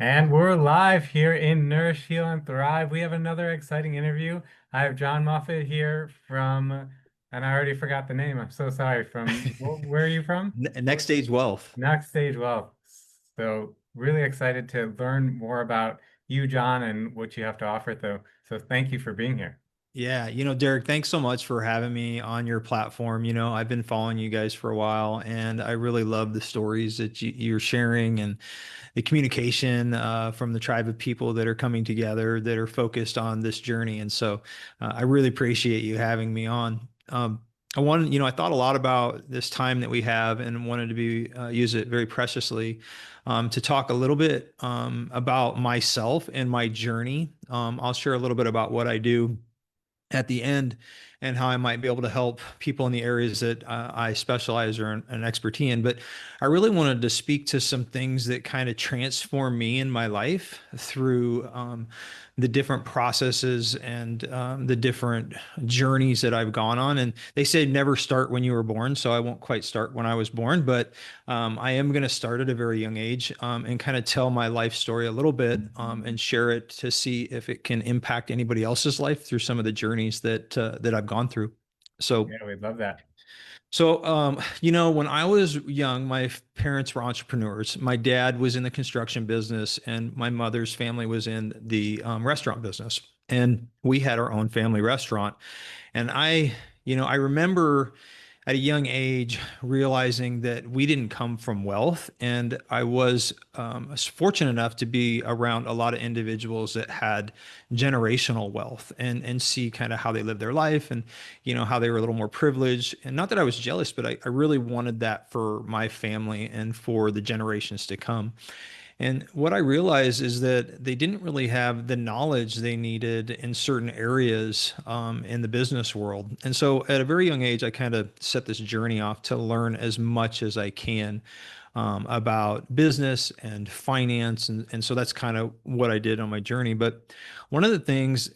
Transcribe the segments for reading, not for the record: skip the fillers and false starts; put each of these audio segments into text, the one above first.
And we're live here in Nourish, Heal, and Thrive. We have another exciting interview. I have Jon Moffitt here from, and I already forgot the name. I'm so sorry. From where are you from? Next stage wealth. Next Stage Wealth. So really excited to learn more about you, Jon, and what you have to offer, though. So thank you for being here. Yeah, Derek, thanks so much for having me on your platform. I've been following you guys for a while, and I really love the stories that you're sharing and the communication from the tribe of people that are coming together that are focused on this journey. And so I really appreciate you having me on. I thought a lot about this time that we have and wanted to use it very preciously to talk a little bit about myself and my journey. I'll share a little bit about what I do at the end and how I might be able to help people in the areas that I specialize or an expertise in. But I really wanted to speak to some things that kind of transform me in my life through the different processes and the different journeys that I've gone on. And they say never start when you were born, so I won't quite start when I was born, but I am going to start at a very young age and kind of tell my life story a little bit and share it to see if it can impact anybody else's life through some of the journeys that I've gone through. So, Yeah, we'd love that. when I was young, my parents were entrepreneurs. My dad was in the construction business, and my mother's family was in the restaurant business. And we had our own family restaurant. And I remember at a young age realizing that we didn't come from wealth. And I was fortunate enough to be around a lot of individuals that had generational wealth and see kind of how they lived their life and, how they were a little more privileged. And not that I was jealous, but I really wanted that for my family and for the generations to come. And what I realized is that they didn't really have the knowledge they needed in certain areas in the business world. And so at a very young age, I kind of set this journey off to learn as much as I can about business and finance. And so that's kind of what I did on my journey. But one of the things,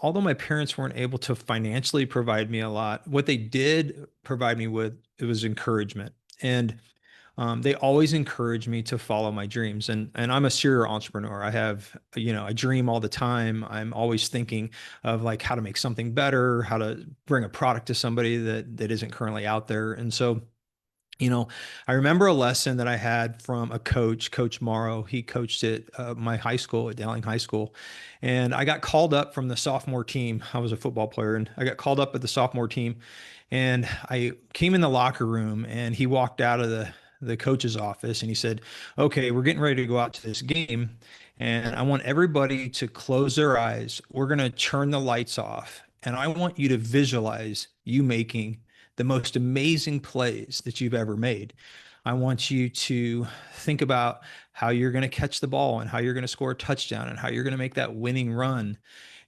although my parents weren't able to financially provide me a lot, what they did provide me with, it was encouragement. And they always encourage me to follow my dreams. And I'm a serial entrepreneur. I dream all the time. I'm always thinking of like how to make something better, how to bring a product to somebody that isn't currently out there. And so, I remember a lesson that I had from a coach, Coach Morrow. He coached at my high school, at Dowling High School. And I got called up from the sophomore team. I was a football player, and I got called up at the sophomore team. And I came in the locker room, and he walked out of the coach's office and he said, "Okay, we're getting ready to go out to this game. And I want everybody to close their eyes. We're going to turn the lights off. And I want you to visualize you making the most amazing plays that you've ever made. I want you to think about how you're going to catch the ball and how you're going to score a touchdown and how you're going to make that winning run."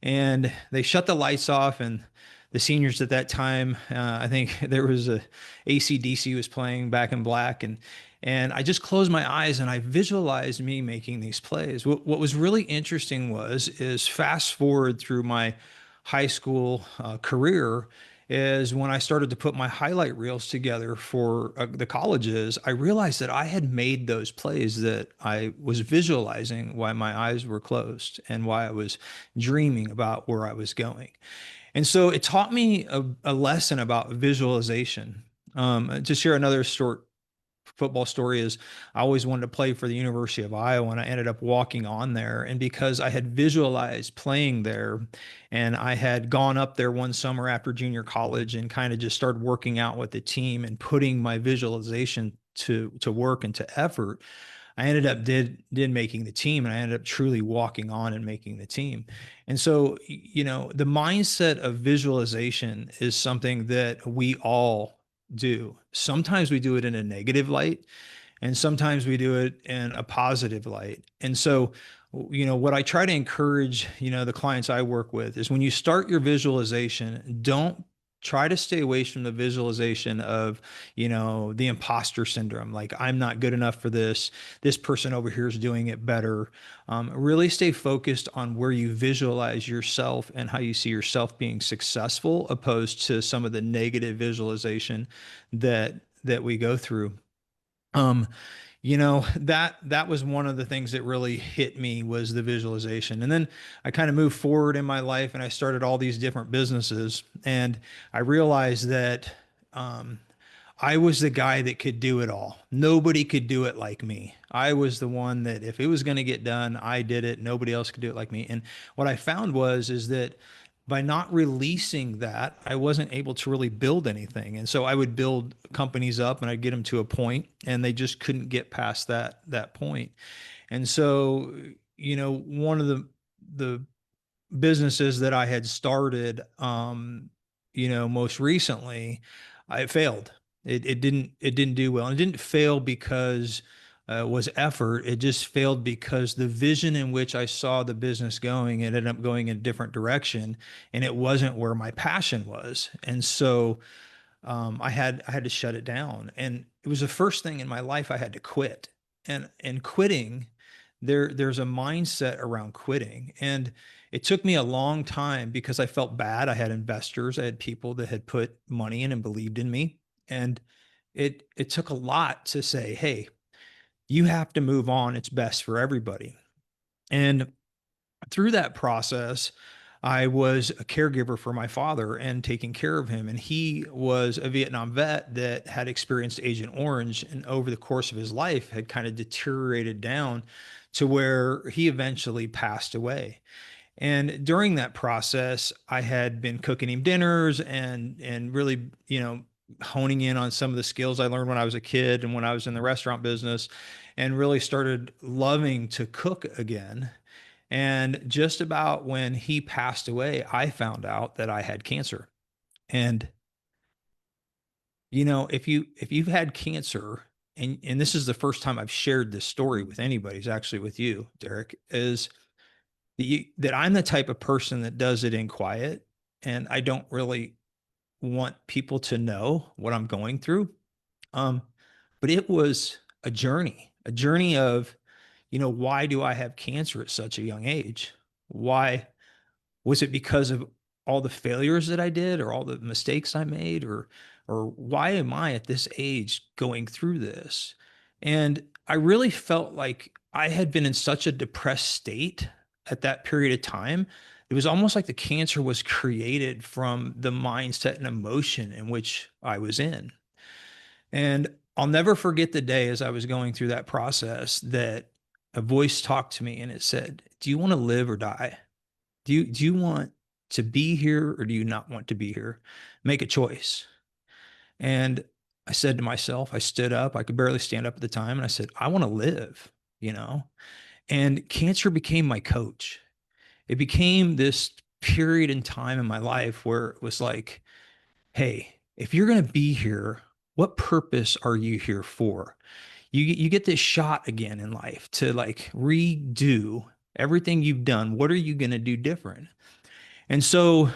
And they shut the lights off, and the seniors at that time, I think there was a AC/DC was playing Back in Black, and I just closed my eyes and I visualized me making these plays. What was really interesting is fast forward through my high school career is when I started to put my highlight reels together for the colleges, I realized that I had made those plays that I was visualizing while my eyes were closed and why I was dreaming about where I was going. And so it taught me a lesson about visualization. To share another short football story is I always wanted to play for the University of Iowa, and I ended up walking on there. And because I had visualized playing there and I had gone up there one summer after junior college and kind of just started working out with the team and putting my visualization to work and to effort, I ended up did making the team, and I ended up truly walking on and making the team. And so, the mindset of visualization is something that we all do. Sometimes we do it in a negative light, and sometimes we do it in a positive light. And so, what I try to encourage, the clients I work with is when you start your visualization, don't try to stay away from the visualization of, the imposter syndrome. Like, I'm not good enough for this. This person over here is doing it better. Really stay focused on where you visualize yourself and how you see yourself being successful, opposed to some of the negative visualization that we go through. Um, that was one of the things that really hit me was the visualization. And then I kind of moved forward in my life and I started all these different businesses. And I realized that I was the guy that could do it all. Nobody could do it like me. I was the one that if it was going to get done, I did it. Nobody else could do it like me. And what I found is that by not releasing that, I wasn't able to really build anything. And so I would build companies up and I'd get them to a point and they just couldn't get past that point. And so, one of the businesses that I had started, most recently, I failed. It didn't do well. And it didn't fail because it was effort. It just failed because the vision in which I saw the business going, it ended up going in a different direction, and it wasn't where my passion was. And so I had to shut it down, and it was the first thing in my life I had to quit. And quitting, there's a mindset around quitting, and it took me a long time because I felt bad. I had investors, I had people that had put money in and believed in me, and it took a lot to say, hey, you have to move on. It's best for everybody. And through that process, I was a caregiver for my father and taking care of him. And he was a Vietnam vet that had experienced Agent Orange, and over the course of his life had kind of deteriorated down to where he eventually passed away. And during that process, I had been cooking him dinners and really, honing in on some of the skills I learned when I was a kid and when I was in the restaurant business, and really started loving to cook again. And just about when he passed away, I found out that I had cancer. And if you've had cancer, and this is the first time I've shared this story with anybody, it's actually with you, Derek, is that I'm the type of person that does it in quiet, and I don't really want people to know what I'm going through. Um, but it was a journey of, why do I have cancer at such a young age? Why was it because of all the failures that I did or all the mistakes I made, or why am I at this age going through this? And I really felt like I had been in such a depressed state at that period of time. It was almost like the cancer was created from the mindset and emotion in which I was in. And I'll never forget the day as I was going through that process that a voice talked to me and it said, "Do you want to live or die? Do you want to be here or do you not want to be here? Make a choice." And I said to myself, I stood up, I could barely stand up at the time, and I said, "I want to live, you know?" And cancer became my coach. It became this period in time in my life where it was like, hey, if you're going to be here, what purpose are you here for? You get this shot again in life to like redo everything you've done. What are you going to do different? And so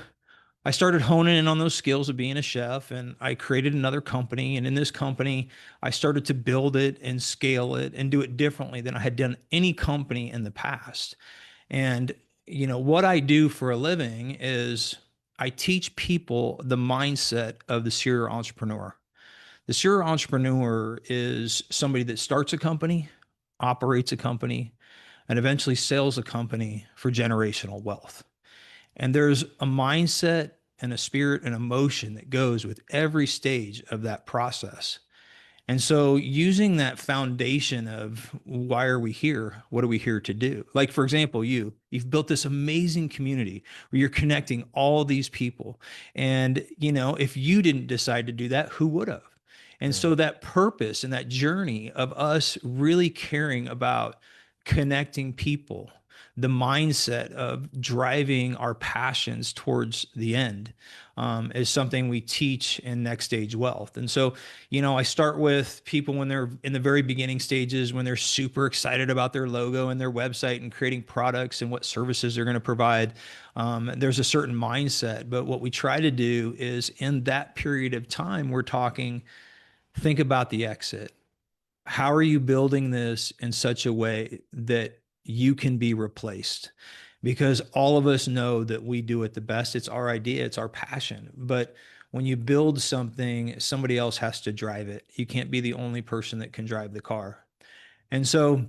I started honing in on those skills of being a chef, and I created another company. And in this company, I started to build it and scale it and do it differently than I had done any company in the past. And, what I do for a living is I teach people the mindset of the serial entrepreneur. The serial entrepreneur is somebody that starts a company, operates a company, and eventually sells a company for generational wealth. And there's a mindset and a spirit and emotion that goes with every stage of that process. And so using that foundation of why are we here? What are we here to do? Like, for example, you've built this amazing community where you're connecting all these people. And, if you didn't decide to do that, who would have? And Yeah. so that purpose and that journey of us really caring about connecting people, the mindset of driving our passions towards the end, is something we teach in Next Stage Wealth. And so, I start with people when they're in the very beginning stages, when they're super excited about their logo and their website and creating products and what services they're going to provide. There's a certain mindset, but what we try to do is in that period of time, we're talking, think about the exit. How are you building this in such a way that you can be replaced? Because all of us know that we do it the best. It's our idea, it's our passion. But when you build something, somebody else has to drive it. You can't be the only person that can drive the car. And so,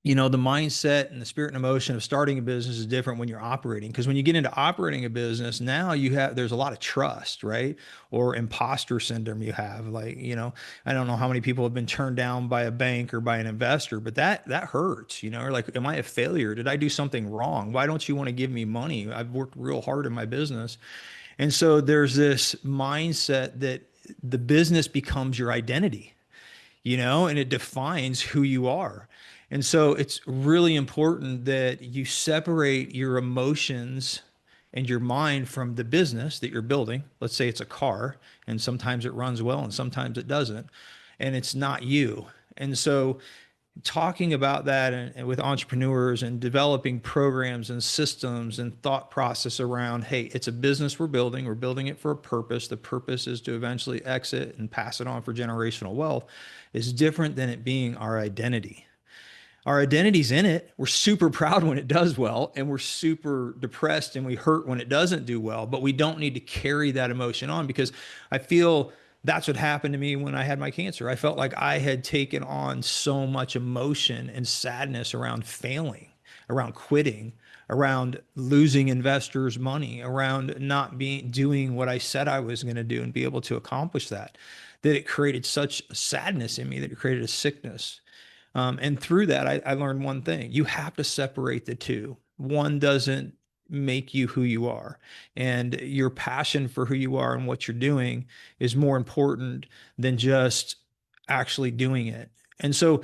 the mindset and the spirit and emotion of starting a business is different when you're operating. Because when you get into operating a business, now there's a lot of trust, right? Or imposter syndrome you have. Like, I don't know how many people have been turned down by a bank or by an investor, but that hurts, or like, am I a failure? Did I do something wrong? Why don't you want to give me money? I've worked real hard in my business. And so there's this mindset that the business becomes your identity, and it defines who you are. And so it's really important that you separate your emotions and your mind from the business that you're building. Let's say it's a car, and sometimes it runs well and sometimes it doesn't, and it's not you. And so talking about that and with entrepreneurs and developing programs and systems and thought process around, hey, it's a business we're building it for a purpose. The purpose is to eventually exit and pass it on for generational wealth, is different than it being our identity. Our identity's in it. We're super proud when it does well, and we're super depressed and we hurt when it doesn't do well, but we don't need to carry that emotion on, because I feel that's what happened to me when I had my cancer. I felt like I had taken on so much emotion and sadness around failing, around quitting, around losing investors' money, around not doing what I said I was going to do and be able to accomplish that, that it created such sadness in me that it created a sickness. And through that, I learned one thing: you have to separate the two. One doesn't make you who you are, and your passion for who you are and what you're doing is more important than just actually doing it. And so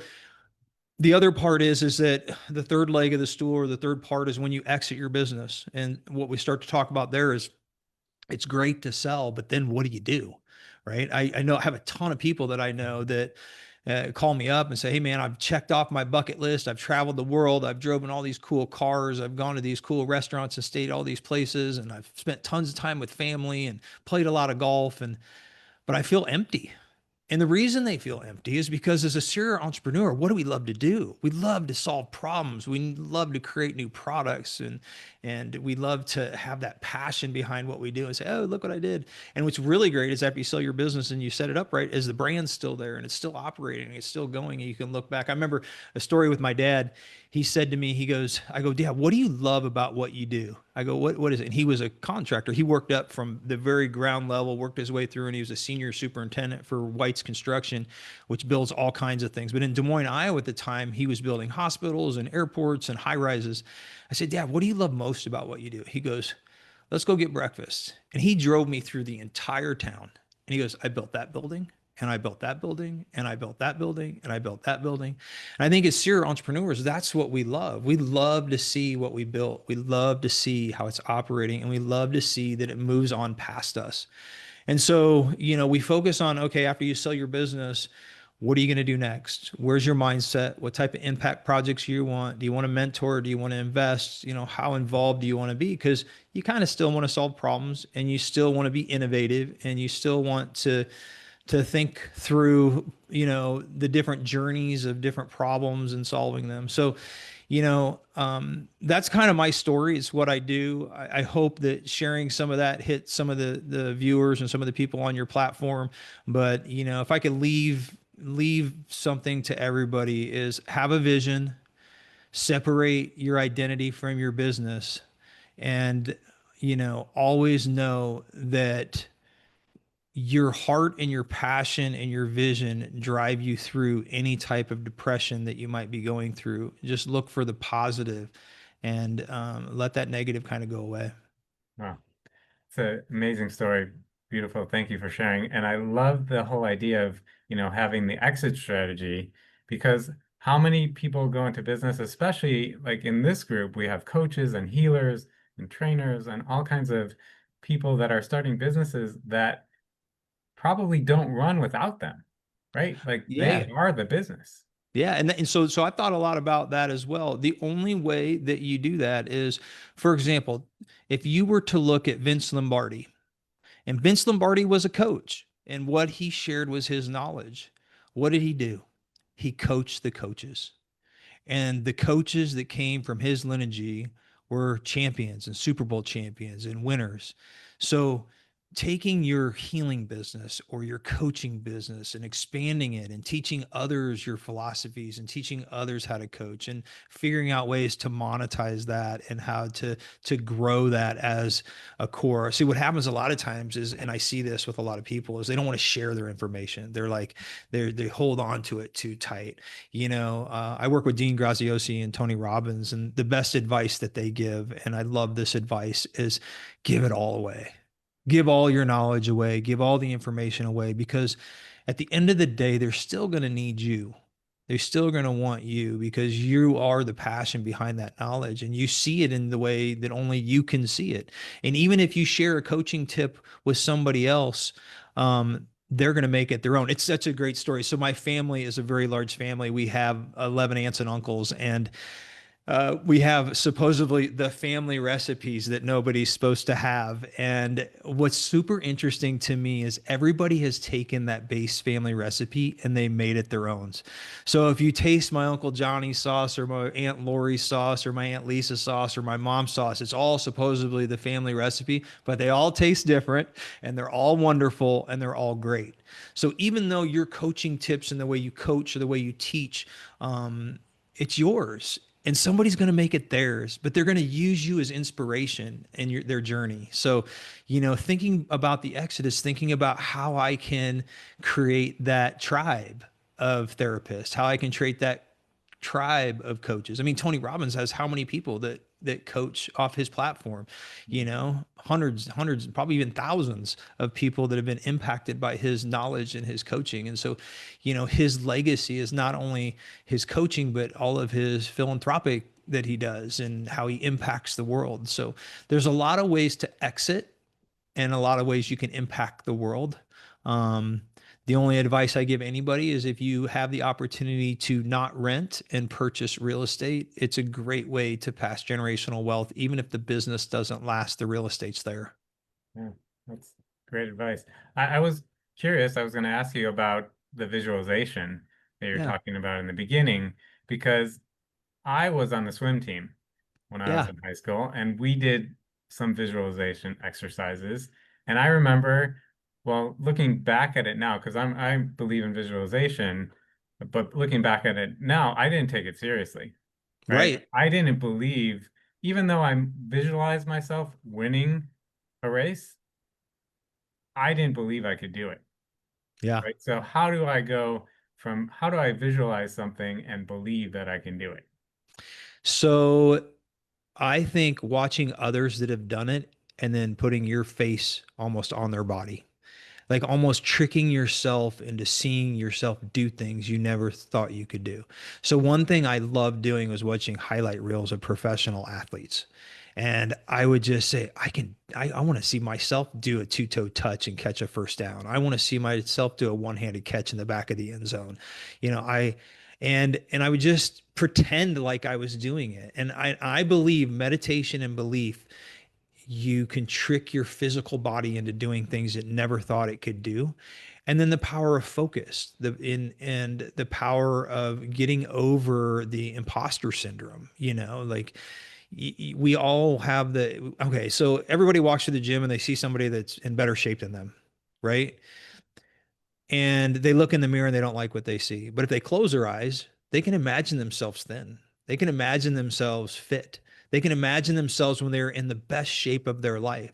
the other part is that the third leg of the stool, or the third part, is when you exit your business. And what we start to talk about there is, it's great to sell, but then what do you do? Right. I know I have a ton of people that I know that call me up and say, hey, man, I've checked off my bucket list. I've traveled the world. I've driven all these cool cars. I've gone to these cool restaurants and stayed all these places. And I've spent tons of time with family and played a lot of golf. But I feel empty. And the reason they feel empty is because, as a serial entrepreneur, what do we love to do? We love to solve problems. We love to create new products, and we love to have that passion behind what we do and say, oh, look what I did. And what's really great is, after you sell your business and you set it up right, is the brand's still there and it's still operating and it's still going, and you can look back. I remember a story with my dad. He said to me, I go, Dad, what do you love about what you do? I go, what is it? And he was a contractor. He worked up from the very ground level, worked his way through, and he was a senior superintendent for White's Construction, which builds all kinds of things. But in Des Moines, Iowa at the time, he was building hospitals and airports and high rises. I said, Dad, what do you love most about what you do? He goes, let's go get breakfast. And he drove me through the entire town. And he goes, I built that building, and I built that building, and I built that building, and I built that building. And I think as serial entrepreneurs, that's what we love. We love to see what we built. We love to see how it's operating, and we love to see that it moves on past us. And so, we focus on, okay, after you sell your business, what are you going to do next? Where's your mindset? What type of impact projects you want? Do you want to mentor? Do you want to invest? How involved do you want to be? Because you kind of still want to solve problems, and you still want to be innovative, and you still want to think through, the different journeys of different problems and solving them. So, that's kind of my story. It's what I do. I hope that sharing some of that hit some of the viewers and some of the people on your platform. But, if I could leave something to everybody, is have a vision, separate your identity from your business, and, always know that your heart and your passion and your vision drive you through any type of depression that you might be going through. Just look for the positive, and let that negative kind of go away. Wow. It's an amazing story. Beautiful. Thank you for sharing. And I love the whole idea of, having the exit strategy, because how many people go into business, especially like in this group, we have coaches and healers and trainers and all kinds of people that are starting businesses that probably don't run without them, right? Like they Yeah. are the business. Yeah, and so I thought a lot about that as well. The only way that you do that is, for example, if you were to look at Vince Lombardi, and Vince Lombardi was a coach, and what he shared was his knowledge. What did he do? He coached the coaches. And the coaches that came from his lineage were champions and Super Bowl champions and winners. So taking your healing business or your coaching business and expanding it and teaching others your philosophies and teaching others how to coach and figuring out ways to monetize that and how to grow that as a core. See, what happens a lot of times is, and I see this with a lot of people, is they don't want to share their information. They're like they hold on to it too tight. I work with Dean Graziosi and Tony Robbins, and the best advice that they give, and I love this advice, is give it all away. Give all your knowledge away, give all the information away, because at the end of the day, they're still going to need you. They're still going to want you because you are the passion behind that knowledge and you see it in the way that only you can see it. And even if you share a coaching tip with somebody else, they're going to make it their own. It's such a great story. So my family is a very large family. We have 11 aunts and uncles, and we have supposedly the family recipes that nobody's supposed to have. And what's super interesting to me is everybody has taken that base family recipe and they made it their own. So if you taste my Uncle Johnny's sauce or my Aunt Lori's sauce or my Aunt Lisa's sauce or my mom's sauce, it's all supposedly the family recipe, but they all taste different and they're all wonderful and they're all great. So even though your coaching tips and the way you coach or the way you teach, it's yours, and somebody's going to make it theirs, but they're going to use you as inspiration in their journey. So, thinking about the Exodus, thinking about how I can create that tribe of therapists, how I can create that tribe of coaches. I mean, Tony Robbins has how many people that coach off his platform? Hundreds, probably even thousands of people that have been impacted by his knowledge and his coaching. And so, his legacy is not only his coaching, but all of his philanthropic that he does and how he impacts the world. So there's a lot of ways to exit and a lot of ways you can impact the world. Um, the only advice I give anybody is if you have the opportunity to not rent and purchase real estate, it's a great way to pass generational wealth. Even if the business doesn't last, the real estate's there. Yeah, that's great advice. I was curious, I was going to ask you about the visualization that you're Yeah. talking about in the beginning, because I was on the swim team when I was Yeah. in high school, and we did some visualization exercises. And I remember, well, looking back at it now, because I believe in visualization, but looking back at it now, I didn't take it seriously, right? Right. I didn't believe, even though I visualized myself winning a race, I didn't believe I could do it, Yeah. right? So how do I visualize something and believe that I can do it? So I think watching others that have done it and then putting your face almost on their body, like almost tricking yourself into seeing yourself do things you never thought you could do. So one thing I loved doing was watching highlight reels of professional athletes. And I would just say, I want to see myself do a two-toe touch and catch a first down. I want to see myself do a one-handed catch in the back of the end zone. You know, I and I would just pretend like I was doing it. And I believe meditation and belief, you can trick your physical body into doing things it never thought it could do. And then the power of focus, and the power of getting over the imposter syndrome, like we all have okay, so everybody walks to the gym and they see somebody that's in better shape than them, right? And they look in the mirror and they don't like what they see. But if they close their eyes, they can imagine themselves thin. They can imagine themselves fit. They can imagine themselves when they're in the best shape of their life.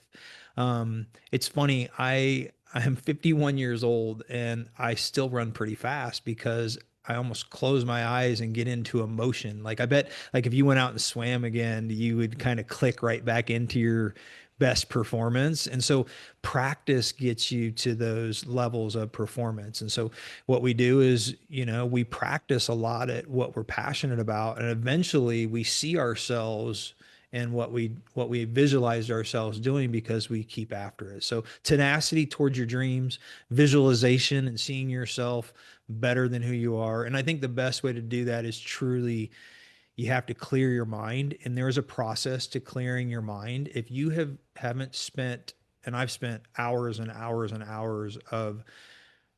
It's funny. I am 51 years old and I still run pretty fast because I almost close my eyes and get into emotion. Like I bet, like if you went out and swam again, you would kind of click right back into your best performance. And so practice gets you to those levels of performance. And so what we do is, we practice a lot at what we're passionate about, and eventually we see ourselves and what we visualized ourselves doing because we keep after it. So tenacity towards your dreams, visualization and seeing yourself better than who you are. And I think the best way to do that is truly, you have to clear your mind, and there's a process to clearing your mind. If you haven't spent, and I've spent hours and hours of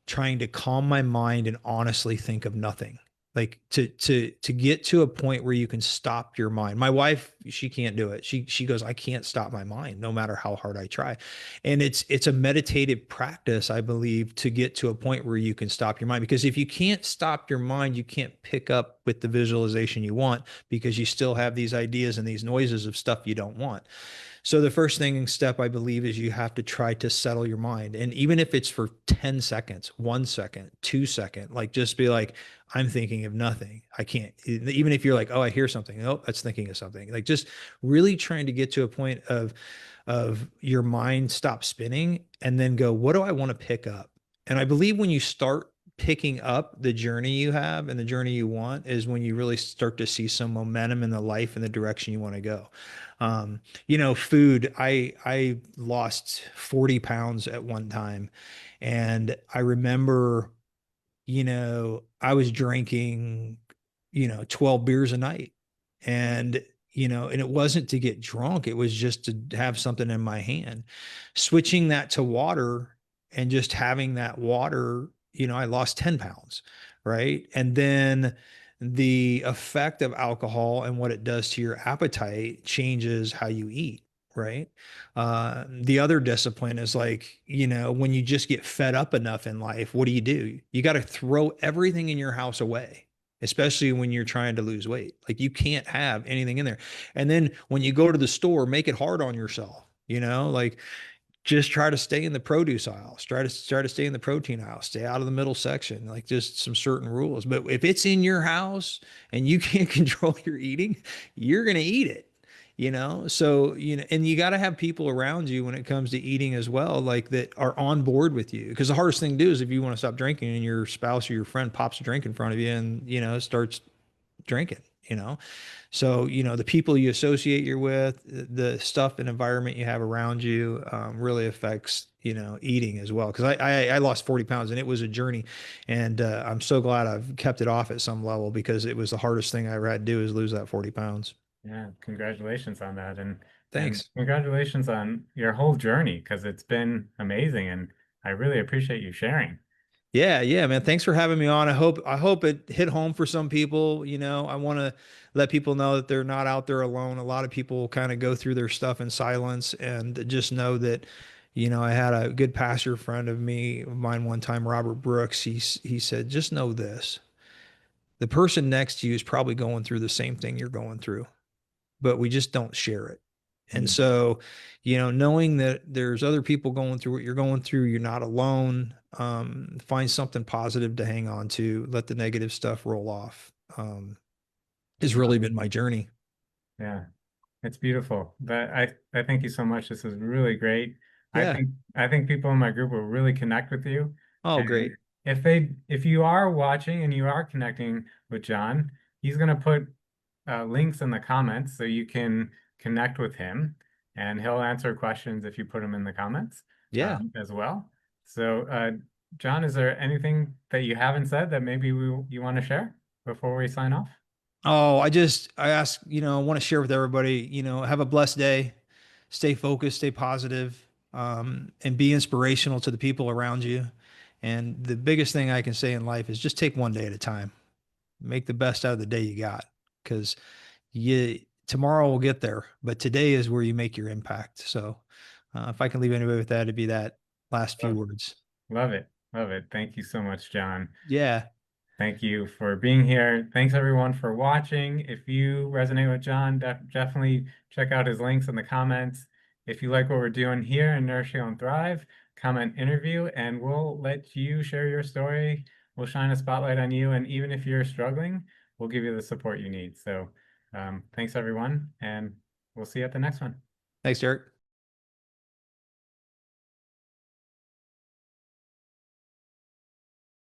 trying to calm my mind and honestly think of nothing. like to get to a point where you can stop your mind. My wife, she can't do it. She goes, I can't stop my mind no matter how hard I try. And it's a meditative practice, I believe, to get to a point where you can stop your mind, because if you can't stop your mind, you can't pick up with the visualization you want, because you still have these ideas and these noises of stuff you don't want. So the first thing step, I believe, is you have to try to settle your mind. And even if it's for 10 seconds, 1 second, 2 second, like just be like, I'm thinking of nothing. I can't, even if you're like, oh, I hear something. Oh, that's thinking of something. Like just really trying to get to a point of your mind stop spinning and then go, what do I want to pick up? And I believe when you start picking up the journey you have and the journey you want is when you really start to see some momentum in the life and the direction you want to go. Food, I lost 40 pounds at one time. And I remember, I was drinking, 12 beers a night. And, and it wasn't to get drunk, it was just to have something in my hand. Switching that to water and just having that water, I lost 10 pounds. Right. And then the effect of alcohol and what it does to your appetite changes how you eat. Right. The other discipline is like, when you just get fed up enough in life, what do? You got to throw everything in your house away, especially when you're trying to lose weight. Like you can't have anything in there. And then when you go to the store, make it hard on yourself, like just try to stay in the produce aisles, try to stay in the protein aisle, stay out of the middle section, like just some certain rules. But if it's in your house and you can't control your eating, you're going to eat it. So and you got to have people around you when it comes to eating as well, like that are on board with you, because the hardest thing to do is if you want to stop drinking and your spouse or your friend pops a drink in front of you and starts drinking. So, the people you associate you with, the stuff and environment you have around you, really affects, eating as well. Cause I lost 40 pounds and it was a journey, and, I'm so glad I've kept it off at some level, because it was the hardest thing I ever had to do, is lose that 40 pounds. Yeah, congratulations on that, and Thanks. congratulations on your whole journey because it's been amazing, and I really appreciate you sharing. Yeah, yeah, man. Thanks for having me on. I hope it hit home for some people. I want to let people know that they're not out there alone. A lot of people kind of go through their stuff in silence, and just know that, I had a good pastor friend of mine one time, Robert Brooks. He said, just know this: the person next to you is probably going through the same thing you're going through, but we just don't share it. And Mm. so, knowing that there's other people going through what you're going through, you're not alone. Find something positive to hang on to. Let the negative stuff roll off. Has Love really it. been my journey. Yeah. It's beautiful. But I thank you so much. This is really great. Yeah. I think people in my group will really connect with you. Oh, And great. if you are watching and you are connecting with John, he's gonna put links in the comments so you can connect with him, and he'll answer questions if you put them in the comments Yeah. as well. So, John, is there anything that you haven't said that maybe you want to share before we sign off? Oh, I ask, I want to share with everybody, have a blessed day, stay focused, stay positive, and be inspirational to the people around you. And the biggest thing I can say in life is just take one day at a time. Make the best out of the day you got, because you tomorrow will get there, but today is where you make your impact. So, if I can leave anybody with that, it'd be that last few Love, words. love it. Love it. Thank you so much, John. Yeah. Thank you for being here. Thanks everyone for watching. If you resonate with John, definitely check out his links in the comments. If you like what we're doing here in Nourish and Thrive, comment interview and we'll let you share your story. We'll shine a spotlight on you. And even if you're struggling, we'll give you the support you need. So thanks everyone, and we'll see you at the next one. Thanks, Derek.